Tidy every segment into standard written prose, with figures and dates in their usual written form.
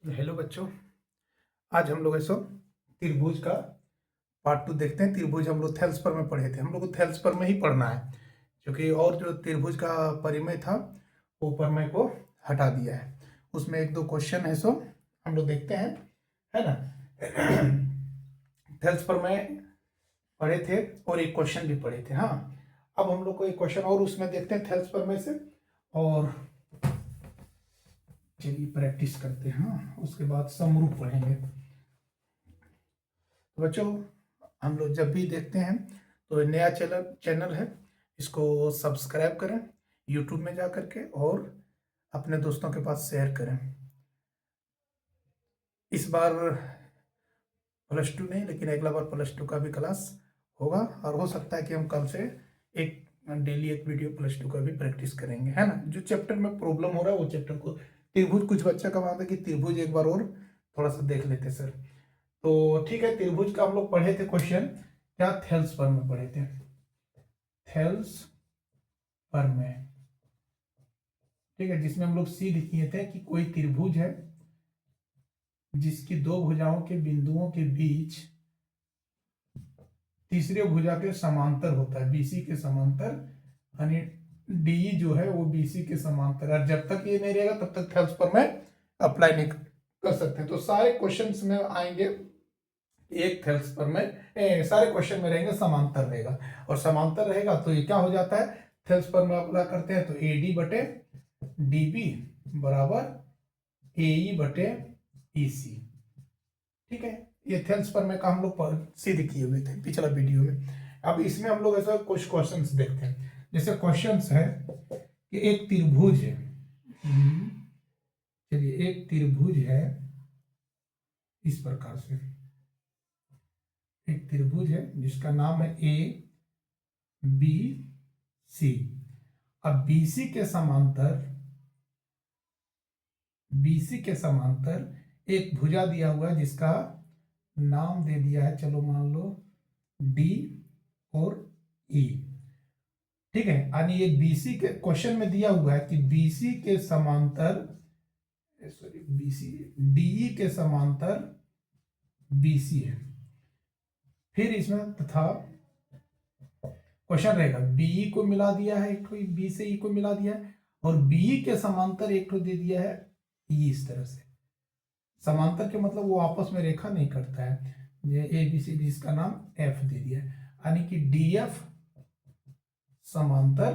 Hello बच्चों। आज हम लोग ऐसो त्रिभुज का पार्ट 2 देखते हैं। त्रिभुज हम लोग थेल्सपर में पढ़े थे, हम लोग को थेल्सपर में ही पढ़ना है क्योंकि और जो त्रिभुज का परिमेय था वो परिमेय को हटा दिया है। उसमें एक दो क्वेश्चन है सो हम लोग देखते हैं, है ना। थेल्सपर में पढ़े थे और एक क्वेश्चन भी पढ़े थे। हाँ, अब हम लोग को एक क्वेश्चन और उसमें देखते हैं थेल्सपर में से, और चलिए प्रैक्टिस करते हैं। हाँ, उसके बाद समरूप पढ़ेंगे। तो बच्चों, हम लोग जब भी देखते हैं तो नया चैनल है, इसको सब्सक्राइब करें यूट्यूब में जा करके और अपने दोस्तों के पास शेयर करें। इस बार +2 नहीं, लेकिन अगला बार +2 का भी क्लास होगा और हो सकता है कि हम कल से एक डेली एक वीडियो +2 का भी प्रैक्टिस करेंगे, है ना। जो चैप्टर में प्रॉब्लम हो रहा है वो चैप्टर को, त्रिभुज, कुछ बच्चा का मानता है कि त्रिभुज एक बार और थोड़ा सा देख लेते सर। तो ठीक है, त्रिभुज का हम लोग पढ़े थे क्वेश्चन, क्या थेल्स पर में पढ़े थे, थेल्स पर में, ठीक है, जिसमें हम लोग सीध किए थे कि कोई त्रिभुज है जिसकी दो भुजाओं के बिंदुओं के बीच तीसरे भुजा के समांतर होता है, बीसी के समांतर, यानी डी जो है वो बीसी के समांतर है। जब तक ये नहीं रहेगा तब तक थेल्स पर में अप्लाई नहीं कर सकते। तो सारे क्वेश्चंस में आएंगे एक थेल्स पर में, सारे क्वेश्चन में रहेंगे समांतर रहेगा, और समांतर रहेगा तो ये क्या हो जाता है, थेल्स पर में अप्लाई करते हैं तो AD बटे DB बराबर AE बटे EC। ठीक है, ये थेल्स पर में का हम लोग सिद्ध किए हुए थे पिछला वीडियो में। अब इसमें हम लोग ऐसा कुछ क्वेश्चंस देखते हैं। जैसे क्वेश्चंस है कि एक त्रिभुज है, चलिए एक त्रिभुज है इस प्रकार से, एक त्रिभुज है जिसका नाम है ABC। अब BC के समांतर, BC के समांतर एक भुजा दिया हुआ है जिसका नाम दे दिया है, चलो मान लो D और E। ठीक है, यानी ये BC के क्वेश्चन में दिया हुआ है कि BC के समांतर, सॉरी BC, DE के समांतर BC है। फिर इसमें तथा क्वेश्चन रहेगा BE को मिला दिया है, एक B से E को मिला दिया है, और BE के समांतर एक दे दिया है E। इस तरह से समांतर के मतलब वो आपस में रेखा नहीं करता है, ये ABCD, इसका नाम F दे दिया है, यानी कि DF समांतर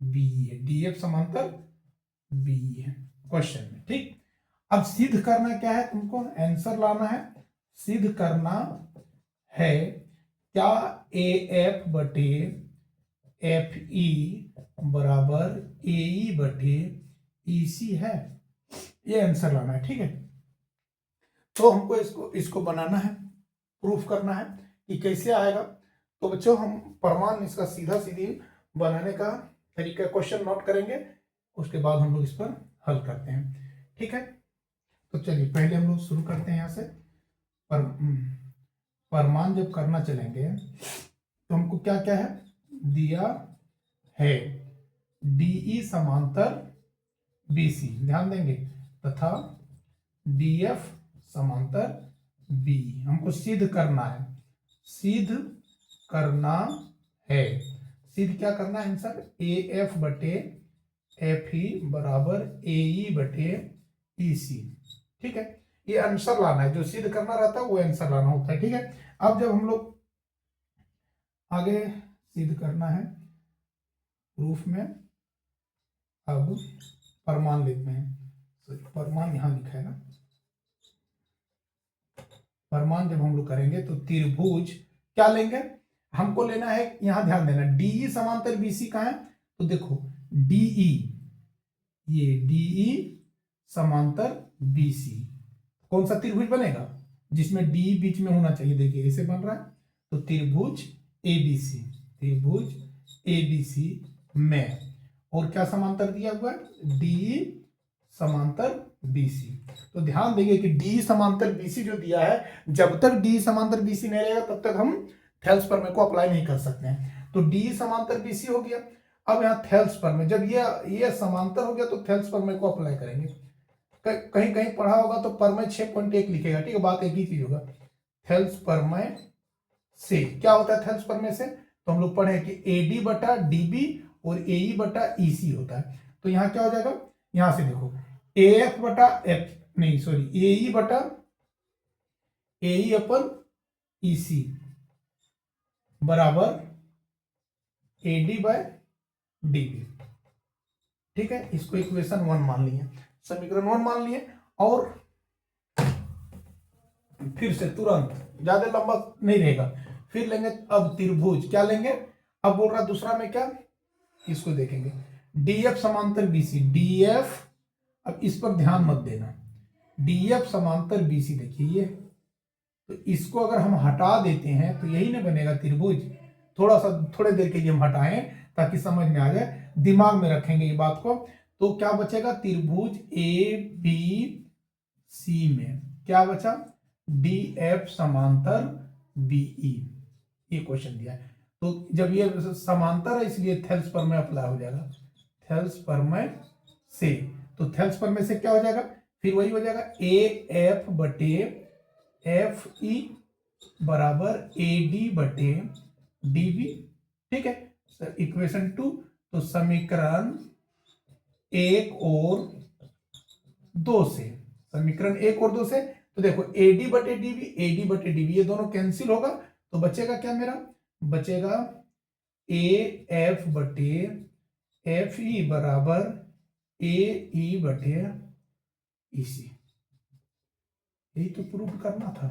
BE है, DF समांतर BE है क्वेश्चन में। ठीक, अब सिद्ध करना क्या है, तुमको आंसर लाना है, सिद्ध करना है क्या AF बटे FE बराबर AE बटे EC है, ये आंसर लाना है। ठीक है, तो हमको इसको बनाना है, प्रूफ करना है कि कैसे आएगा। तो बच्चों, हम प्रमाण इसका सीधा सीधी बनाने का तरीका, क्वेश्चन नोट करेंगे, उसके बाद हम लोग इस पर हल करते हैं। ठीक है, तो चलिए पहले हम लोग शुरू करते हैं यहाँ से। प्रमाण जब करना चलेंगे तो हमको क्या क्या है दिया है, DE समांतर BC, ध्यान देंगे, तथा DF समांतर BE। हमको सिद्ध करना है, सिद्ध करना है, सिद्ध क्या करना है आंसर, AF बटे FE बराबर AE बटे EC। ठीक है, ये आंसर लाना है, जो सिद्ध करना रहता है वो आंसर लाना होता है। ठीक है, अब जब हम लोग आगे सिद्ध करना है प्रूफ में, अब प्रमाण लिखते हैं, प्रमाण यहां लिखा है ना। प्रमाण जब हम लोग करेंगे तो त्रिभुज क्या लेंगे, हमको लेना है, यहां ध्यान देना, DE समांतर BC का है, तो देखो DE, ये DE समांतर BC, कौन सा त्रिभुज बनेगा जिसमें DE बीच में होना चाहिए, देखिए ऐसे बन रहा है, तो त्रिभुज ABC, त्रिभुज ABC में, और क्या समांतर दिया हुआ है, DE समांतर BC। तो ध्यान देंगे कि DE समांतर BC जो दिया है, जब तक DE समांतर BC नहीं रहेगा तब तक हम थेल्स प्रमेय को अप्लाई नहीं कर सकते हैं। तो DE समांतर BC हो गया। अब यहाँ थेल्स प्रमेय, जब ये समांतर हो गया तो थेल्स प्रमेय को अप्लाई करेंगे। कहीं कहीं पढ़ा होगा तो परमय 6.1 लिखेगा, ठीक है, बात एक ही चीज होगा। थेल्स परमय से क्या होता है? थेल्स परमय से तो हम लोग पढ़े कि एडी बटा डीबी और एई बटा ईसी होता है। तो यहाँ क्या हो जाएगा, यहां से देखो एएफ बटा एफ, नहीं सॉरी, एई बटा एई अपन ईसी बराबर एडी बाय डीबी, ठीक है। इसको इक्वेशन 1 मान लिए, समीकरण 1 मान लिए। और फिर से तुरंत, ज्यादा लंबा नहीं रहेगा, फिर लेंगे अब त्रिभुज, क्या लेंगे अब, बोल रहा दूसरा में क्या, इसको देखेंगे डीएफ समांतर बीसी, डीएफ, अब इस पर ध्यान मत देना, डीएफ समांतर बीसी, देखिए ये, तो इसको अगर हम हटा देते हैं तो यही ना बनेगा त्रिभुज। थोड़ा सा, थोड़े देर के लिए हम हटाएं ताकि समझ में आ जाए, दिमाग में रखेंगे ये बात को। तो क्या बचेगा, त्रिभुज ए बी सी में क्या बचा, डी एफ समांतर बीई, ये क्वेश्चन दिया है। तो जब ये समांतर है इसलिए थेल्स परमय अप्लाई हो जाएगा, थेल्स परमय से, तो थेल्स परमय से क्या हो जाएगा, फिर वही हो जाएगा ए एफ बटे एफ ई बराबर ए डी बटे डी बी, ठीक है। इक्वेशन 2, तो समीकरण 1 और 2 से, समीकरण 1 और 2 से, तो देखो एडी बटे डीबी, एडी बटे डीबी, ये दोनों कैंसिल होगा, तो बचेगा क्या मेरा, बचेगा ए एफ बटे एफ ई बराबर ए ई बटे ईसी, यही तो प्रूव करना था।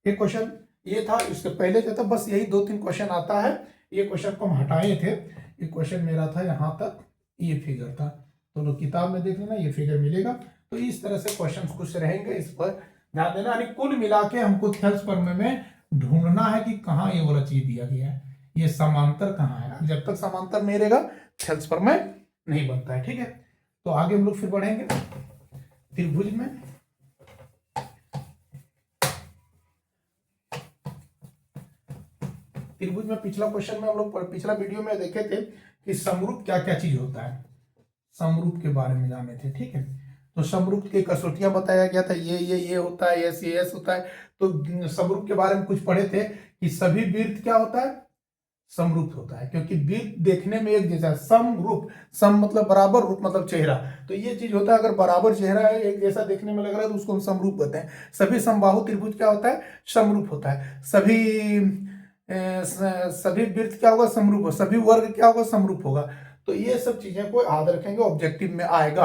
एक क्वेश्चन ये था, इसके पहले क्या था, बस यही 2-3 क्वेश्चन आता है। ये क्वेश्चन को हम हटाए थे, ये क्वेश्चन मेरा था यहां तक, ये फिगर था, तो लोग किताब में देख लेना, ये फिगर मिलेगा। तो इस तरह से क्वेश्चन कुछ रहेंगे, इस पर ध्यान देना। यानी कुल मिला के हमको थेल्स परमय में ढूंढना है कि कहाँ ये वाला चीज दिया गया है, ये समांतर कहाँ है। जब तक समांतर नहीं रहेगा थेल्स परमय नहीं बनता है, ठीक है। तो आगे हम लोग फिर बढ़ेंगे त्रिभुज में। त्रिभुज में पिछला क्वेश्चन में हम लोग पिछला वीडियो में देखे थे कि समरूप क्या क्या चीज होता है, समरूप के बारे में जाने थे, ठीक है। तो समरूप के कसौटियां बताया गया था, ये होता है, ये होता है। तो समरूप के बारे में कुछ पढ़े थे कि सभी वृत्त क्या होता है, समरूप होता है, क्योंकि वृत्त देखने में एक जैसा, समरूप, सम मतलब बराबर, रूप मतलब चेहरा, तो ये चीज होता है, अगर बराबर चेहरा है, एक जैसा देखने में लग रहा है, तो उसको हम समरूप कहते हैं। सभी समबाहु त्रिभुज क्या होता है, समरूप होता है। सभी वृत्त क्या होगा, समरूप, सभी वर्ग क्या होगा, समरूप होगा। तो ये सब चीजें को याद रखेंगे, ऑब्जेक्टिव में आएगा।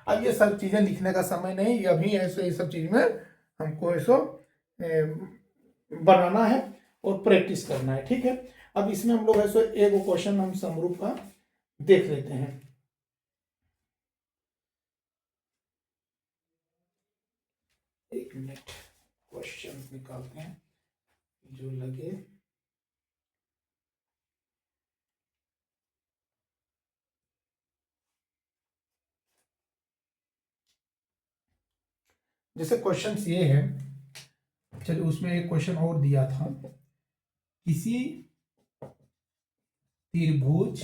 अब ये सब चीजें लिखने का समय नहीं, अभी ऐसे ये सब चीज में हमको ऐसो बनाना है और प्रैक्टिस करना है, ठीक है। अब इसमें हम लोग ऐसे एक क्वेश्चन हम समरूप का देख लेते हैं। एक मिनट, क्वेश्चन निकालते हैं जो लगे। जैसे क्वेश्चन ये है, चलिए उसमें एक क्वेश्चन और दिया था, किसी त्रिभुज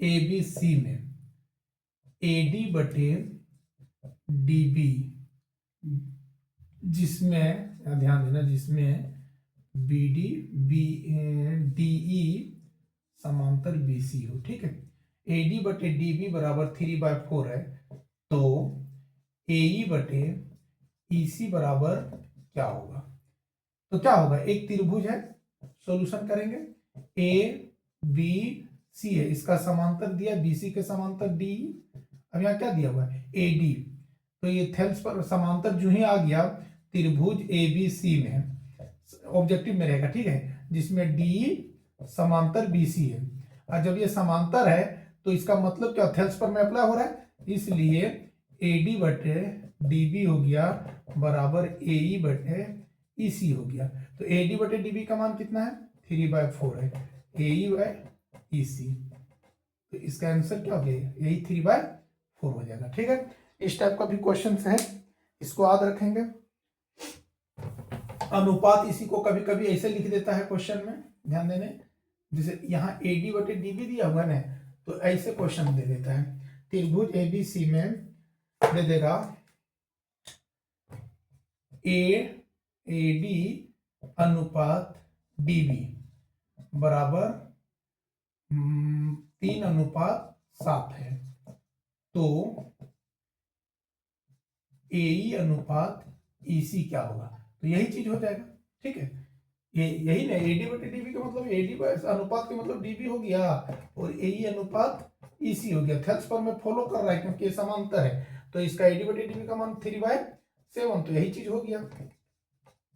एबीसी में एडी बटे डीबी, जिसमें ध्यान देना, जिसमें बीडी डीई समांतर बीसी हो, ठीक है। एडी बटे डीबी बराबर 3/4 है, तो एई बटे ईसी बराबर क्या होगा। तो क्या होगा, एक त्रिभुज है, सॉल्यूशन करेंगे, ए बी सी है, इसका समांतर दिया बीसी के समांतर डी, अब यहाँ क्या दिया हुआ है, ए डी, तो ये थेल्स पर समांतर जो ही आ गया त्रिभुज ए बी सी में, ऑब्जेक्टिव में रहेगा, ठीक है, जिसमें डी समांतर बीसी है। और जब ये समांतर है तो इसका मतलब क्या, थेल्स पर में अप्लाई हो रहा है, इसलिए एडी बटे डीबी हो गया बराबर एई बटे ईसी हो गया। तो एडी बटे डीबी का मान कितना है, 3/4 है, एई बाय ईसी, तो इसका आंसर क्या हो गया, यही 3/4 हो जाएगा, ठीक है। इस टाइप का भी क्वेश्चन है, इसको याद रखेंगे। अनुपात इसी को कभी कभी ऐसे लिख देता है क्वेश्चन में, ध्यान देने, जैसे यहाँ AD/DB दिया हुआ है, तो ऐसे क्वेश्चन दे देता है, त्रिभुज ABC में दे देगा AD अनुपात DB बराबर 3:7 है, तो AE अनुपात EC क्या होगा? तो यही चीज हो जाएगा। ठीक है, ये यही ना, AD बटे DB का मतलब AD अनुपात के मतलब DB हो गया और AE अनुपात EC हो गया। थेल्स पर में फॉलो कर रहा है क्योंकि ये समांतर है, तो इसका AD बटे DB का मान 3/7, तो यही चीज हो गया,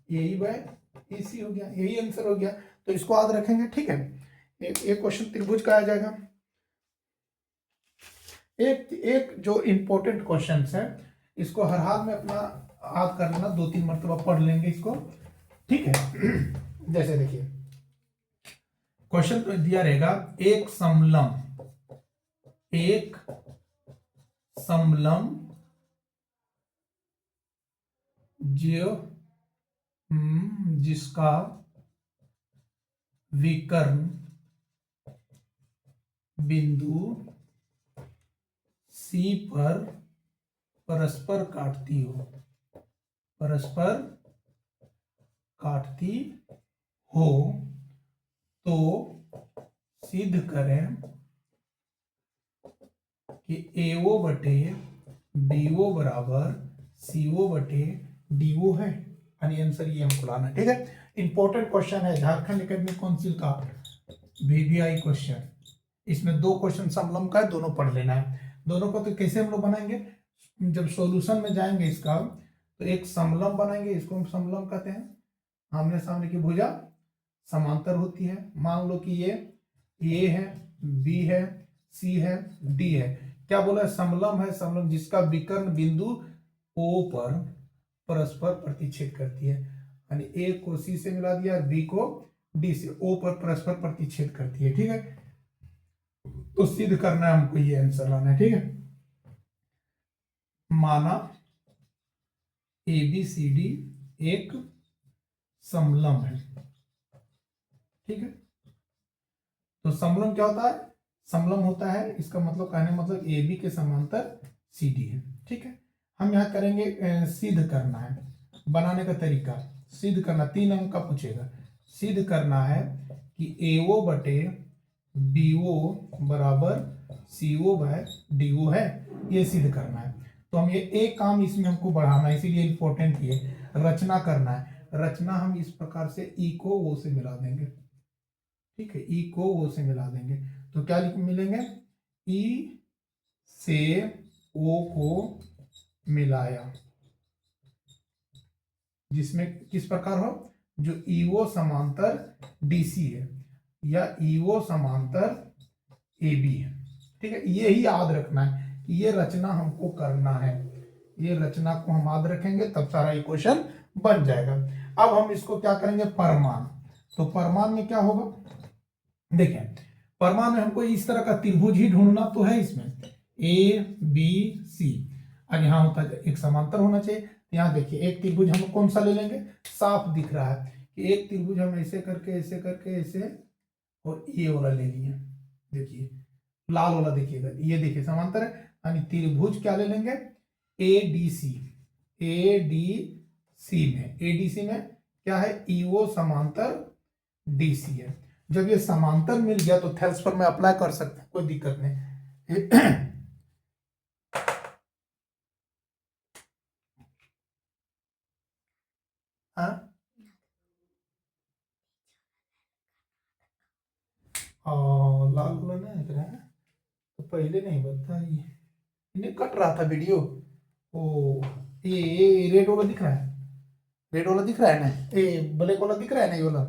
AE/EC हो गया, यही आंसर हो गया। तो इसको याद रखेंगे। ठीक है, एक क्वेश्चन त्रिभुज का आ जाएगा। एक जो इंपॉर्टेंट क्वेश्चन है, इसको हर हाल में अपना याद कर लेना, 2-3 मरतबा पढ़ लेंगे इसको। ठीक है, जैसे देखिए क्वेश्चन तो दिया रहेगा, एक समलम जो जिसका विकर्ण बिंदु C पर परस्पर काटती हो, तो सिद्ध करें कि AO बटे BO बराबर CO बटे DO है। यानी आंसर ये हमको लाना है। ठीक है, इंपॉर्टेंट क्वेश्चन है, झारखंड एकेडमिक काउंसिल का VVI क्वेश्चन। इसमें 2 क्वेश्चन समलम का है, दोनों पढ़ लेना है। दोनों को तो कैसे हम लोग बनाएंगे, जब सॉल्यूशन में जाएंगे इसका, तो एक समलम बनाएंगे, इसको हम समलम कहते हैं। आमने सामने की भुजा समांतर होती है। मान लो कि ये A है, B है, C है, D है। क्या बोला है? समलम है। समलम जिसका विकर्ण बिंदु O पर परस्पर प्रतिच्छेद करती है। यानी A को C से मिला दिया, B को D से, O पर परस्पर प्रतिच्छेद करती है। ठीक है, तो सिद्ध करना है हमको, ये आंसर लाना है। ठीक है, माना ABCD एक समलम है। ठीक है, तो समलम क्या होता है? समलम होता है, इसका मतलब कहने मतलब AB के समांतर CD है। ठीक है, हम यहाँ करेंगे सिद्ध करना है। बनाने का तरीका सिद्ध करना, 3 अंक का पूछेगा। सिद्ध करना है कि AO बटे BO बराबर CO/DO है, ये सिद्ध करना है। तो हम ये एक काम इसमें हमको बढ़ाना है, इसीलिए इंपॉर्टेंट ये रचना करना है। रचना हम इस प्रकार से E को O से मिला देंगे। ठीक है, E को O से मिला देंगे, तो क्या मिलेंगे? E से O को मिलाया, जिसमें किस प्रकार हो, जो EO समांतर DC है या EO समांतर AB है। ठीक है, ये ही याद रखना है कि ये रचना हमको करना है। ये रचना को हम याद रखेंगे, तब सारा इक्वेशन बन जाएगा। अब हम इसको क्या करेंगे? परमान। तो परमान में क्या होगा? देखें, परमान में हमको इस तरह का त्रिभुज ही ढूंढना तो है। इसमें ABC, अब यहाँ होता है एक समांतर होना चाहिए। यहाँ देखिए, एक त्रिभुज हम कौन सा ले लेंगे? साफ दिख रहा है कि एक त्रिभुज हम ऐसे करके ऐसे और ये वाला ले लिए। देखिए लाल वाला, देखिएगा, ये देखिए समांतर है। यानी त्रिभुज क्या ले लेंगे? ADC में क्या है? EO समांतर DC है। जब ये समांतर मिल गया तो थेल्स पर मैं अप्लाई कर सकता हूं, कोई दिक्कत नहीं। लाल वाला नहीं दिख रहा है, तो पहले नहीं बताइए, इन्हें कट रहा था वीडियो। ओ, ये रेड वाला दिख रहा है, रेड वाला दिख रहा है ना, ये ब्लैक वाला दिख रहा है ना, ये वाला।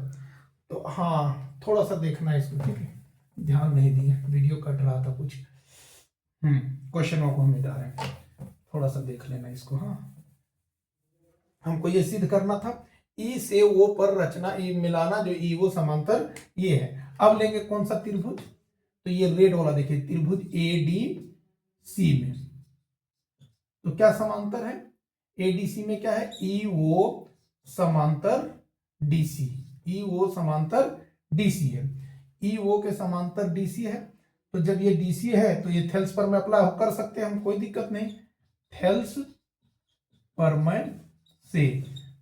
तो हाँ, थोड़ा सा देखना है इसको। ठीक है, ध्यान नहीं दिए, वीडियो कट रहा था कुछ। क्वेश्चनों को हम मिटा रहे हैं, थोड़ा सा देख लेना इसको। हाँ, हमको ये सिद्ध करना था, E से O पर रचना, E मिलाना, जो EO समांतर ये है। अब लेंगे कौन सा त्रिभुज? तो ये रेड वाला देखिए, त्रिभुज ADC में तो क्या समांतर है? ADC में क्या है? EO समांतर DC, EO समांतर DC है। EO के समांतर DC है, तो जब ये DC है तो ये थेल्स पर में अप्लाई कर सकते हैं हम, कोई दिक्कत नहीं। थेल्स पर मैं से,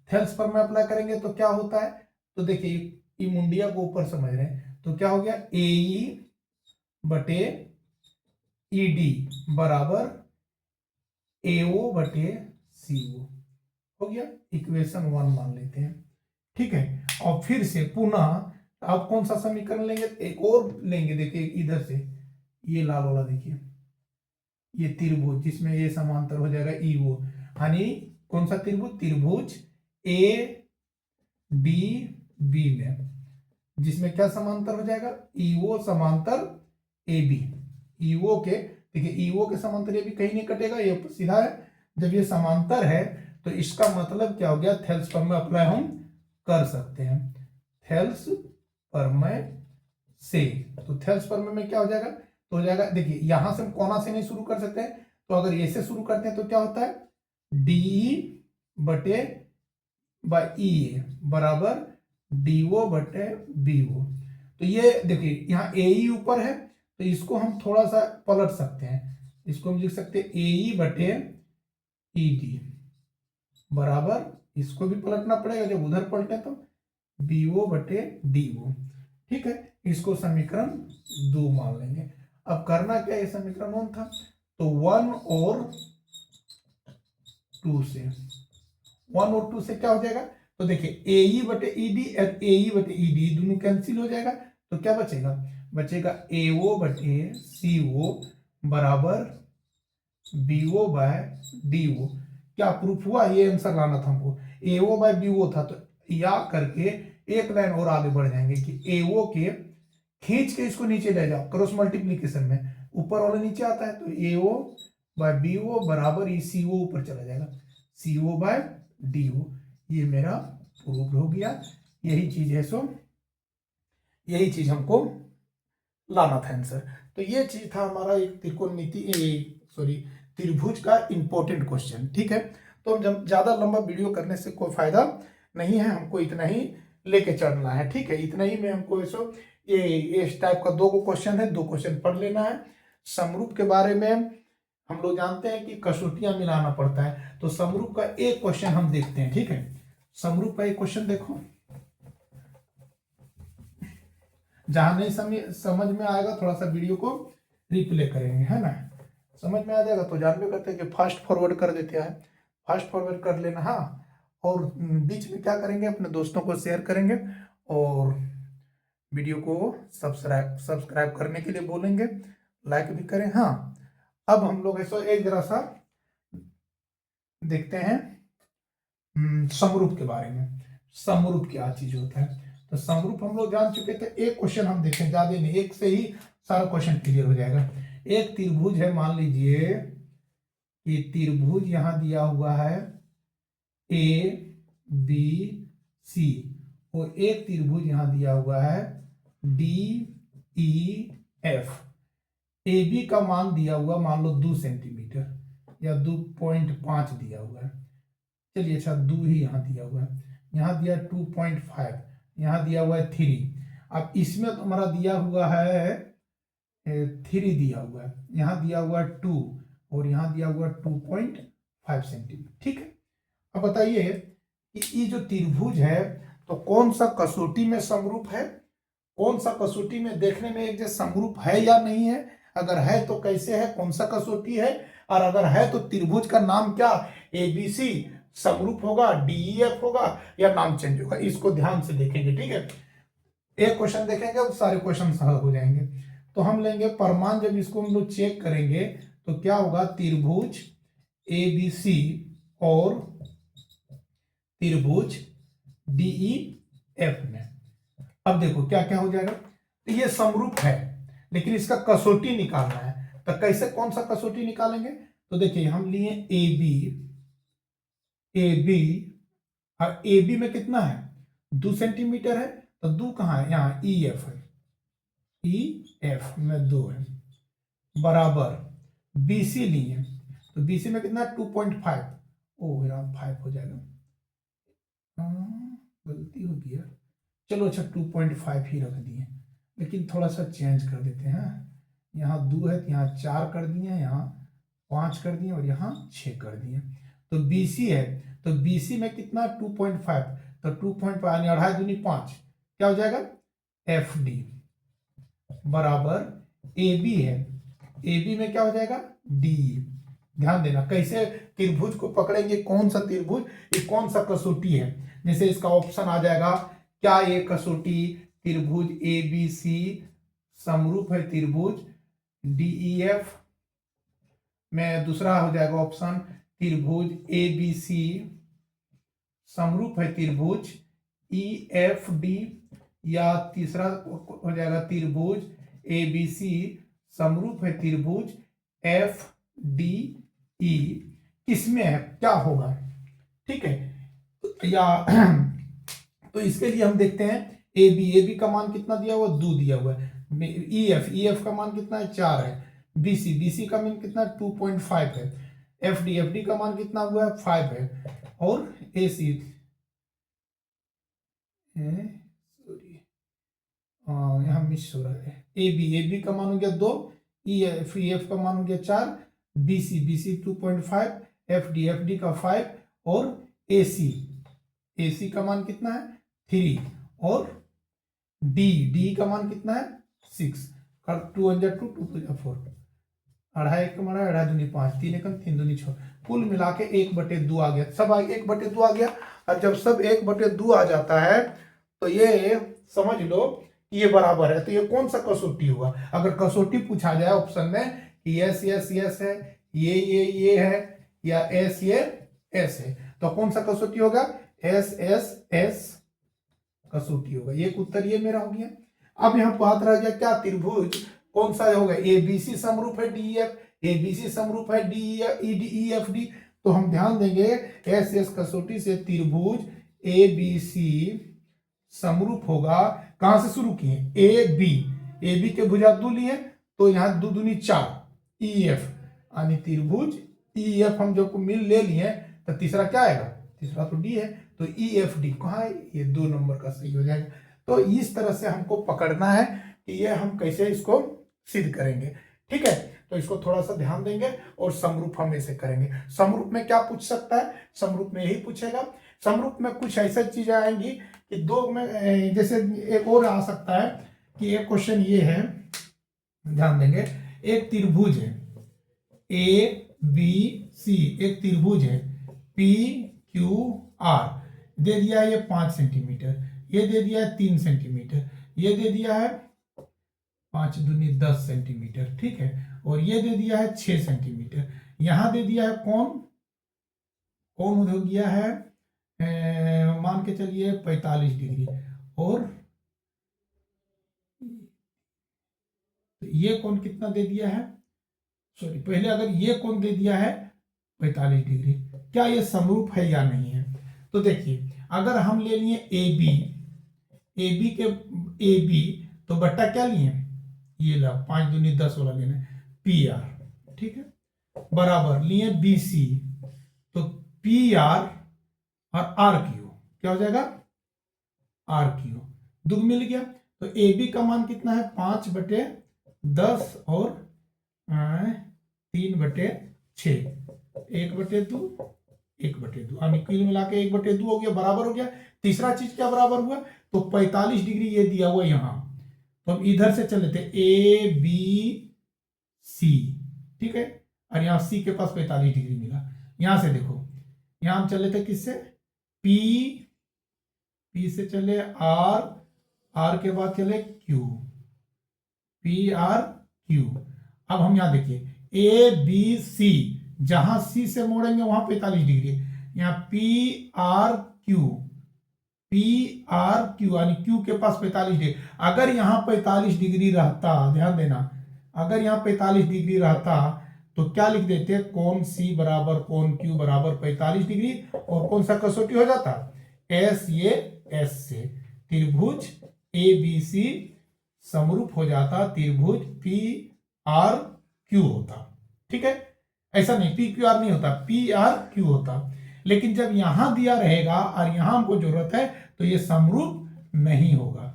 थेल्स पर मैं अप्लाई करेंगे तो क्या होता है, तो देखिए ये मुंडिया को ऊपर समझ रहे हैं, तो क्या हो गया ए ई बटे ई डी बराबर एओ बटे सीओ, हो गया इक्वेशन 1 मान लेते हैं। ठीक है, और फिर से पुनः आप कौन सा समीकरण लेंगे, एक और लेंगे, देखिए इधर से ये लाल वाला देखिए, ये त्रिभुज जिसमें ये समांतर हो जाएगा ईओ, यानी कौन सा त्रिभुज, त्रिभुज ए डी बी में, जिसमें क्या समांतर हो जाएगा, ईओ समांतर ए बी, ईओ के, देखिए ईओ के समांतर ये भी कहीं नहीं कटेगा, ये सीधा है, जब ये समांतर है तो इसका मतलब क्या हो गया, थेल्स पर में अप्लाई हम कर सकते हैं, थेल्स पर में से, तो थेल्स पर में क्या हो जाएगा, तो हो जाएगा, देखिए यहां से हम कोना से नहीं शुरू कर सकते हैं, तो अगर ये से शुरू करते हैं तो क्या होता है डी बटे बाई ई बराबर डीओ बटे बीओ, तो ये देखिए यहाँ ए ई ऊपर है, तो इसको हम थोड़ा सा पलट सकते हैं, इसको हम लिख सकते हैं ए ई बटे ई डी बराबर, इसको भी पलटना पड़ेगा जब उधर पलटे तो बीओ बटे डीओ। ठीक है, इसको समीकरण 2 मान लेंगे। अब करना क्या है, समीकरण 1 था, तो 1 और 2 से, 1 और 2 से क्या हो जाएगा, तो देखिए ए ई बटे ई डी और ए ई बटे ई डी दोनों कैंसिल हो जाएगा, तो क्या बचेगा, बचेगा एओ बटे सीओ बराबर बीओ बाय डीओ। क्या प्रूफ हुआ, ये आंसर लाना था हमको, एओ बाय बीओ था, तो या करके एक लाइन और आगे बढ़ जाएंगे कि एओ के खींच के इसको नीचे ले जाओ, क्रॉस मल्टीप्लीकेशन में ऊपर वाला नीचे आता है, तो एओ बाय बीओ बराबर ई सीओ ऊपर चला जाएगा, सीओ बाय डीओ, ये मेरा प्रूफ हो गया। यही चीज है, सो यही चीज हमको लाना था आंसर। तो ये चीज था हमारा एक त्रिकोणमिति, सॉरी त्रिभुज का इंपॉर्टेंट क्वेश्चन। ठीक है, तो जब ज्यादा लंबा वीडियो करने से कोई फायदा नहीं है, हमको इतना ही लेके चलना है। ठीक है, इतना ही में हमको ऐसो ये इस टाइप का 2 क्वेश्चन है, 2 क्वेश्चन पढ़ लेना है। समरूप के बारे में हम लोग जानते हैं कि कसौटियां मिलाना पड़ता है, तो समरूप का एक क्वेश्चन हम देखते हैं। ठीक है, समरूप का एक क्वेश्चन देखो, जहां नहीं समझ में आएगा थोड़ा सा वीडियो को रिप्ले करेंगे, है ना, समझ में आ जाएगा तो जानबे करते हैं कि फास्ट फॉरवर्ड कर देते हैं, फास्ट फॉरवर्ड कर लेना। हाँ, और बीच में क्या करेंगे, अपने दोस्तों को शेयर करेंगे और वीडियो को सब्सक्राइब करने के लिए बोलेंगे, लाइक भी करें। हाँ, अब हम लोग ऐसा एक जरा सा देखते हैं समरूप के बारे में, समरूप क्या चीज होता है। तो समरूप हम लोग जान चुके थे, एक क्वेश्चन हम देखें, ज्यादा नहीं, एक से ही सारा क्वेश्चन क्लियर हो जाएगा। एक त्रिभुज है, मान लीजिए कि त्रिभुज यहां दिया हुआ है ए बी सी, और एक त्रिभुज यहां दिया हुआ है D E F. A B का मान दिया हुआ मान लो 2 सेंटीमीटर या 2.5 दिया हुआ है, चलिए अच्छा 2 ही यहाँ दिया हुआ है, यहाँ दिया 2.5, यहाँ दिया हुआ है 3। अब इसमें तो हमारा दिया हुआ है 3 दिया हुआ है, यहाँ दिया हुआ है 2 और यहाँ दिया हुआ है 2.5 सेंटीमीटर। ठीक है, अब बताइए कि ये जो त्रिभुज है तो कौन सा कसौटी में समरूप है, कौन सा कसौटी में देखने में एक जैसा समरूप है या नहीं है, अगर है तो कैसे है, कौन सा कसौटी है, और अगर है तो त्रिभुज का नाम क्या, एबीसी समरूप होगा, डीईएफ होगा, या नाम चेंज होगा, इसको ध्यान से देखेंगे। ठीक है, एक क्वेश्चन देखेंगे और सारे क्वेश्चन हल हो जाएंगे। तो हम लेंगे परमान, जब इसको हम लोग चेक करेंगे तो क्या होगा, त्रिभुज एबीसी और त्रिभुज डीईएफ में, अब देखो क्या क्या हो जाएगा, तो ये समरूप है लेकिन इसका कसौटी निकालना है, तो कैसे, कौन सा कसौटी निकालेंगे, तो देखिए हम लिए ए बी और ए बी में कितना है 2 सेंटीमीटर है, तो 2 कहाँ है, यहाँ ई एफ है, ई एफ में 2 है बराबर बीसी लिए, तो बीसी में कितना 2.5, ओ यहाँ 5 हो जाएगा, गलती हो गया, चलो अच्छा 2.5 ही रख दिए, लेकिन थोड़ा सा चेंज कर देते हैं, यहाँ 2 है तो यहाँ 4 कर दिए, यहाँ 5 कर दिए और यहाँ 6 कर दिए। तो BC है, तो BC में कितना 2.5, तो 2.5 यानी 2.5 दूनी 5, क्या हो जाएगा FD बराबर AB है, AB में क्या हो जाएगा DE। ध्यान देना कैसे त्रिभुज को पकड़ेंगे, कौन सा त्रिभुज, ये कौन सा कसौटी है। जैसे इसका ऑप्शन आ जाएगा, क्या ये कसौटी त्रिभुज ABC समरूप है त्रिभुज DEF में, दूसरा हो जाएगा ऑप्शन त्रिभुज ABC समरूप है त्रिभुज EFD, या तीसरा हो जाएगा त्रिभुज ABC समरूप है त्रिभुज FDE। किसमें है, क्या होगा, ठीक है। या तो इसके लिए हम देखते हैं AB का मान कितना दिया हुआ, 2 दिया हुआ है। EF का मान कितना है, 4 है। BC का मान कितना 2.5 है। FD का मान कितना हुआ है, 5 है। और AC सॉरी यहाँ मिस हो रहा है, AB का मान हो गया 2, EF का मान हो गया 4, BC 2.5, FD का 5 और AC का मान कितना है 3 और D का मान कितना है 6। 2 1 2 2 2 4, 2.5 1 हमारा 2.5 दूनी 5, 3 1 3 दूनी 6, कुल मिला के 1/2 आ गया। सब 1/2 आ गया। और जब सब 1/2 आ जाता है तो ये समझ लो कि ये बराबर है। तो ये कौन सा कसौटी हुआ, अगर कसौटी पूछा जाए ऑप्शन में कि यस यस यस है, ये है, या एस ये एस है, तो कौन सा कसौटी होगा, एस कसौटी होगा। ये उत्तर ये मेरा हो गया। अब यहाँ बात रह गया क्या, त्रिभुज कौन सा होगा, ABC समरूप है DEF, ABC समरूप है DEFD। तो हम ध्यान देंगे एस कसौटी से त्रिभुज ABC समरूप होगा। कहां से शुरू किए, AB के भुजा 2 लिए, तो यहाँ 2 दूनी 4, EF यानी त्रिभुज EF हम जो मिल ले लिए, तो तीसरा क्या आएगा, तीसरा तो D है, तो EFD कहाँ है, ये 2 नंबर का सही हो जाएगा। तो इस तरह से हमको पकड़ना है कि ये हम कैसे इसको सिद्ध करेंगे, ठीक है। तो इसको थोड़ा सा ध्यान देंगे और समरूप हम ऐसे करेंगे। समरूप में क्या पूछ सकता है, समरूप में यही पूछेगा। समरूप में कुछ ऐसा चीजें आएंगी कि 2 में, जैसे एक और आ सकता है कि एक क्वेश्चन ये है, ध्यान देंगे, एक त्रिभुज है ABC, एक त्रिभुज है PQR, दे दिया है ये 5 सेंटीमीटर, ये दे दिया है 3 सेंटीमीटर, ये दे दिया है 5 दूनी 10 सेंटीमीटर, ठीक है, और ये दे दिया है 6 सेंटीमीटर। यहां दे दिया है कौन हो गया है, मान के चलिए 45 डिग्री, और ये कोण कितना दे दिया है, सॉरी पहले अगर ये कोण दे दिया है 45 डिग्री, क्या ये समरूप है या नहीं है। तो देखिए अगर हम ले लिए AB तो बट्टा क्या लिए, ये ला 5 दूनी 10 वाला लेना PR, ठीक है, बराबर लिए BC, तो PR और RQ क्या हो जाएगा, RQ दुग मिल गया। तो AB का मान कितना है 5/10 और 3/6, 1/2 1/2, कुल मिला के 1/2 हो गया, बराबर हो गया। तीसरा चीज क्या बराबर हुआ, तो 45 डिग्री ये दिया हुआ यहां, तो हम इधर से चल लेते ABC, ठीक है, और यहां C के पास 45 डिग्री मिला। यहां से देखो, यहां हम चल लेते किससे, P से चले R के बाद चले Q, PRQ। अब हम यहां देखिए ABC, जहां C से मोड़ेंगे वहां 45 डिग्री, यहाँ PRQ यानी Q के पास 45 डिग्री। अगर यहाँ 45 डिग्री रहता, ध्यान देना, अगर यहाँ 45 डिग्री रहता तो क्या लिख देते, कोण C बराबर कोण Q बराबर 45 डिग्री, और कौन सा कसौटी हो जाता, ये S से त्रिभुज ABC समरूप हो जाता, त्रिभुज PRQ होता, ठीक है। ऐसा नहीं PQR नहीं होता, PRQ होता। लेकिन जब यहां दिया रहेगा और यहां हमको जरूरत है, तो ये समरूप नहीं होगा,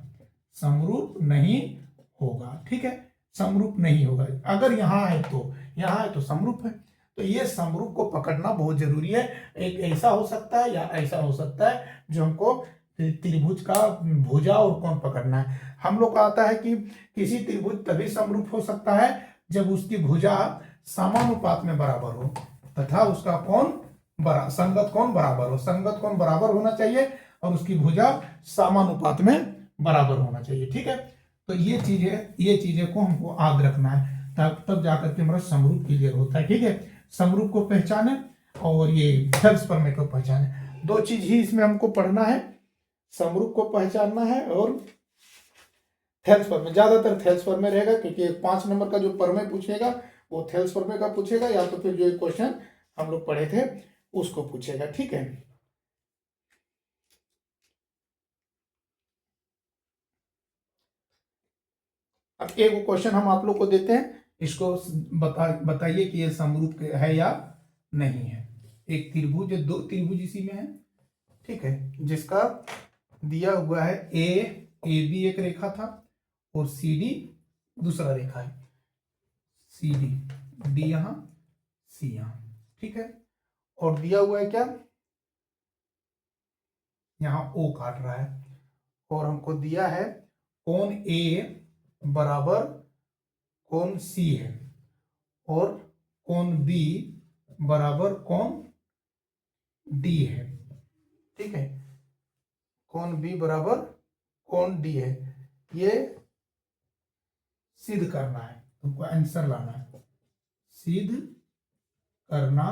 समरूप नहीं होगा, ठीक है, समरूप नहीं होगा। अगर यहां है तो समरूप है। तो ये समरूप को पकड़ना बहुत जरूरी है। एक ऐसा हो सकता है या ऐसा हो सकता है जो हमको त्रिभुज का भुजा और कोण पकड़ना है। हम लोग का आता है कि किसी त्रिभुज तभी समरूप हो सकता है जब उसकी भुजा समानुपात में बराबर हो तथा उसका कोण संगत कोण बराबर हो। संगत कोण बराबर होना चाहिए और उसकी भुजा समानुपात में बराबर होना चाहिए। ठीक है, तो ये चीजें को हमको याद रखना है, तब जाकर के हमारा समरूप क्लियर होता है। ठीक है, समरूप को पहचाने और ये थेल्स प्रमेय को पहचाने, दो चीज ही इसमें हमको पढ़ना है, समरूप को पहचानना है और थेल्स प्रमेय। ज्यादातर थेल्स प्रमेय रहेगा क्योंकि 5 नंबर का जो प्रमेय पूछेगा वो थेल्स प्रमेय का पूछेगा या तो फिर जो एक क्वेश्चन हम लोग पढ़े थे उसको पूछेगा। ठीक है, अब एक क्वेश्चन हम आप लोग को देते हैं, इसको बताइए कि ये समरूप है या नहीं है। एक त्रिभुज, दो त्रिभुज इसी में है। ठीक है, जिसका दिया हुआ है ए बी एक रेखा था और सी डी दूसरा रेखा है, सी डी यहां सी यहां। ठीक है, और दिया हुआ है क्या, यहां ओ काट रहा है और हमको दिया है कोण ए बराबर कोण सी है और कोण बी बराबर कोण डी है। ठीक है, कोण बी बराबर कोण डी है। ये सिद्ध करना है, तुमको आंसर लाना है, सिद्ध करना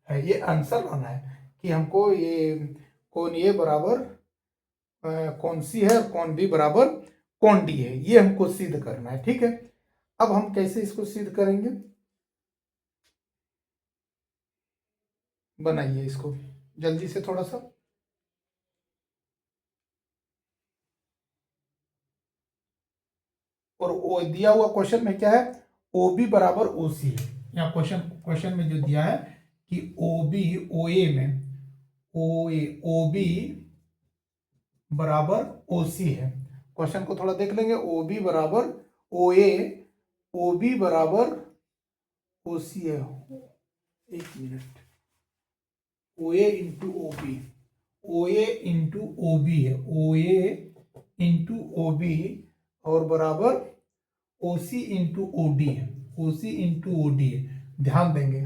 है, ये आंसर लाना है कि हमको ये कोण ए बराबर कोण सी है और कोण बी बराबर कोण डी है, ये हमको सिद्ध करना है। ठीक है, अब हम कैसे इसको सिद्ध करेंगे, बनाइए इसको जल्दी से थोड़ा सा। और वो दिया हुआ क्वेश्चन में क्या है, ओ बी बराबर ओ सी है। यहाँ क्वेश्चन में जो दिया है कि ओ बी ओ ए में ओ बी बराबर ओ सी है। क्वेश्चन को थोड़ा देख लेंगे, ओ बी बराबर ओ ए, ओ बी बराबर ओ सी है, एक मिनट, ओ ए इंटू ओ बी, ओ ए इंटू ओ बी है, ओ ए इंटू ओ बी और बराबर ओ सी इंटू ओ डी है, ओ सी इंटू ओ डी है। ध्यान देंगे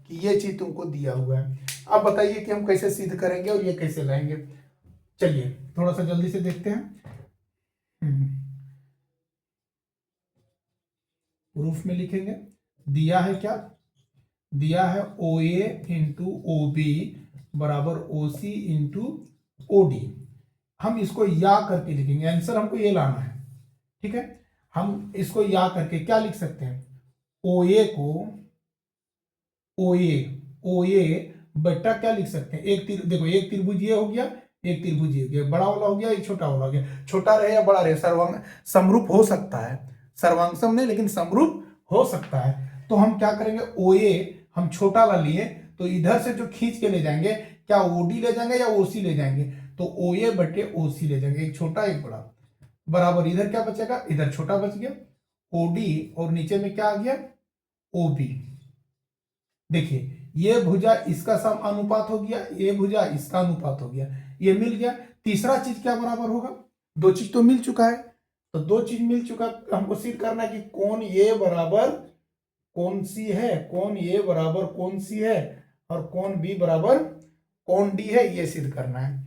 कि ये चीज तुमको दिया हुआ है। अब बताइए कि हम कैसे सिद्ध करेंगे और ये कैसे लाएंगे। चलिए थोड़ा सा जल्दी से देखते हैं। प्रूफ में लिखेंगे, दिया है क्या, दिया है ओ ए इंटू ओ बी बराबर ओ सी इंटू ओ डी। हम इसको या करके लिखेंगे, आंसर हमको ये लाना है। ठीक है, हम इसको या करके क्या लिख सकते हैं, ओ ए को ओ ए बटा क्या लिख सकते हैं, देखो एक त्रिभुज ये हो गया, एक त्रिभुज ये हो गया, बड़ा वाला हो गया, एक छोटा वाला हो गया। छोटा रहे या बड़ा रहे समरूप हो सकता है, सर्वांगसम नहीं लेकिन समरूप हो सकता है। तो हम क्या करेंगे, ओ ए हम छोटा ला लिए तो इधर से जो खींच के ले जाएंगे, क्या ओडी ले जाएंगे या ओसी ले जाएंगे, तो ओ ए बटे ओसी ले जाएंगे, एक छोटा एक बड़ा, बराबर इधर क्या बचेगा, इधर छोटा बच गया ओडी और नीचे में क्या आ गया ओबी। देखिए ये भुजा इसका सम अनुपात हो गया, ये भुजा इसका अनुपात हो गया, ये मिल गया। तीसरा चीज क्या बराबर होगा, दो चीज तो मिल चुका है, तो दो चीज मिल चुका, हमको सिद्ध करना है कि कोण ये बराबर कोण सी है, कोण ये बराबर कोण सी है और कोण बी बराबर कोण डी है, ये सिद्ध करना है।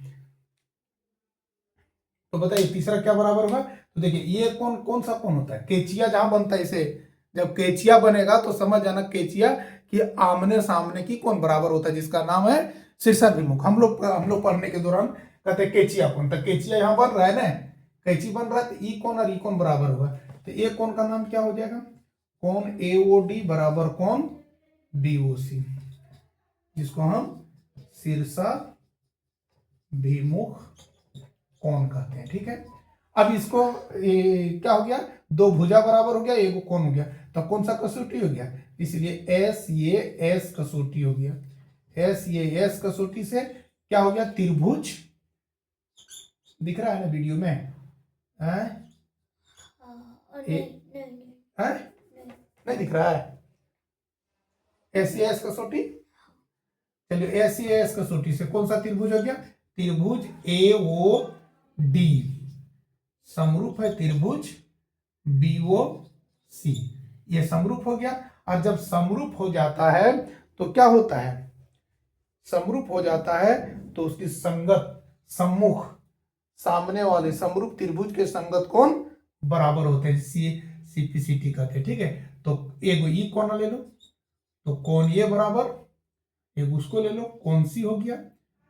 तो बताइए तीसरा क्या बराबर होगा, तो देखिए ये कौन सा कोण होता है, केचिया जहां बनता है इसे, जब केचिया बनेगा तो समझ जाना केचिया कि आमने सामने की कोण बराबर होता है, जिसका नाम है शीर्षाभिमुख। हम लोग पढ़ने के दौरान कहते हैं केचिया कोण, तो केचिया यहाँ बन रहा है ना, कैची बन रहा है, तो ई कोण और ई कोण बराबर होगा, तो ए कोण का नाम क्या हो जाएगा, कोण एओडी बराबर कोण बीओसी, जिसको हम शीर्षाभिमुख कोण कहते हैं। ठीक है, अब इसको क्या हो गया, दो भुजा बराबर हो गया, एक कोण हो गया, तो कौन सा कसौटी हो गया, इसलिए एस ये एस कसौटी हो गया, एस ये एस कसौटी से क्या हो गया, त्रिभुज दिख रहा है ना वीडियो में, नहीं दिख रहा है, एस कसौटी, चलिए एस कसौटी से कौन सा त्रिभुज हो गया? त्रिभुज ए ओ डी समरूप है त्रिभुज बी ओ सी, ये समरूप हो गया। और जब समरूप हो जाता है तो क्या होता है? समरूप हो जाता है तो उसकी संगत, सम्मुख, सामने वाले समरूप त्रिभुज के संगत कोण बराबर होते हैं, सीपीसीटी कहते हैं। ठीक है, तो एक ई कोण ले लो, तो कोण ये बराबर, एक उसको ले लो, कोण सी हो गया,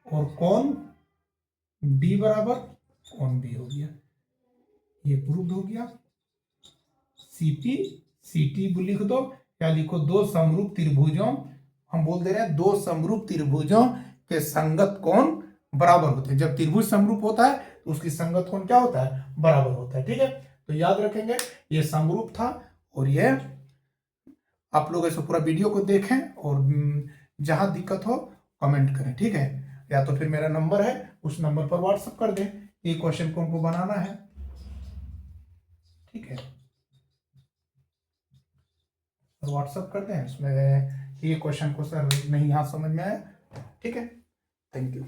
और कोण डी बराबर कोण बी हो गया, ये प्रूव हो गया। सीपी सीटी लिख दो, या लिखो दो समरूप त्रिभुजों, हम बोल दे रहे हैं दो समरूप त्रिभुजों के संगत कोण बराबर होते हैं। जब त्रिभुज समरूप होता है तो उसकी संगत कोण क्या होता है? बराबर होता है। ठीक है, तो याद रखेंगे ये समरूप था, और ये आप लोग ऐसे पूरा वीडियो को देखें, और जहां दिक्कत हो कमेंट करें। ठीक है, या तो फिर मेरा नंबर है उस नंबर पर व्हाट्सएप कर दें, ये क्वेश्चन को हमको बनाना है। ठीक है, व्हाट्सएप कर दें उसमें, ये क्वेश्चन को सर नहीं यहाँ समझ में आया। ठीक है, थैंक यू।